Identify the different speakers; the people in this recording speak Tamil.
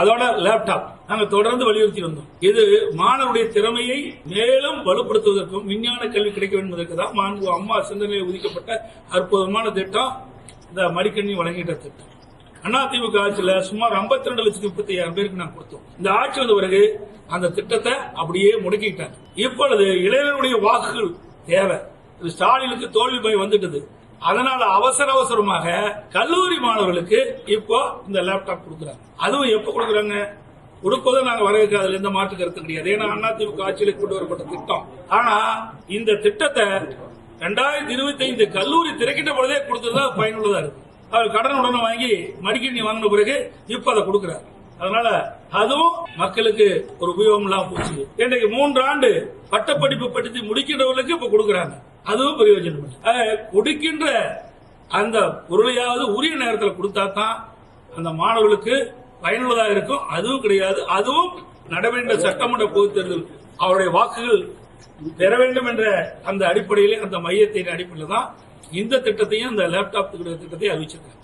Speaker 1: அதோட லேப்டாப் நாங்க தொடர்ந்து வலியுறுத்தி வந்தோம். இது மாணவருடைய திறமையை மேலும் வலுப்படுத்துவதற்கும் விஞ்ஞான கல்வி கிடைக்க வேண்டும் என்பதற்கு தான் மாண்பு அம்மா சிந்தனையில் ஒதுக்கப்பட்ட அற்புதமான திட்டம் இந்த மடிக்கணினி வழங்கிட்ட திட்டம். அதிமுக ஆட்சியில் சுமார் 52,36,000 பேருக்கு நாங்கள் கொடுத்தோம். இந்த ஆட்சி வந்த பிறகு அந்த திட்டத்தை அப்படியே முடக்கிட்டாங்க. இப்பொழுது இளைஞர்களுடைய வாக்குகள் தேவை. ஸ்டாலினுக்கு தோல்வி பயம் வந்துட்டது. அதனால அவசரமாக கல்லூரி மாணவர்களுக்கு இப்போ இந்த லேப்டாப் கொடுக்குறாங்க. அதுவும் எப்ப கொடுக்குறாங்க? கொடுப்பதும் நாங்க வரவேற்க அதுல எந்த மாற்று கருத்து கிடையாது. ஏன்னா அதிமுக ஆட்சியில் கொண்டு வரப்பட்ட திட்டம். ஆனா இந்த திட்டத்தை 2025 கல்லூரி திறக்கின்ற பொழுதே கொடுத்ததா பயனுள்ளதா இருக்கு. அவர் கடன் உடனே வாங்கி மடிக்கணினி வாங்கின பிறகு இப்ப அதை கொடுக்கிறார். அதனால அதுவும் மக்களுக்கு ஒரு உபயோகம் இல்லாம போச்சு. இன்றைக்கு 3 ஆண்டு பட்டப்படிப்பு படித்து முடிக்கின்றவர்களுக்கு இப்ப கொடுக்கிறாங்க. அதுவும் பிரயோஜனம். கொடுக்கின்ற அந்த பொருளையாவது உரிய நேரத்தில் கொடுத்தா தான் அந்த மாணவர்களுக்கு பயனுள்ளதாக இருக்கும். அதுவும் கிடையாது. அதுவும் நடவேண்ட சட்டமன்ற பொதுத் தேர்தல் அவருடைய வாக்குகள் பெற வேண்டும் என்ற அந்த அடிப்படையிலே அந்த மையத்தின் அடிப்படையில் தான் இந்த திட்டத்தையும் இந்த லேப்டாப் திட்டத்தையும் அறிவிச்சிருக்காங்க.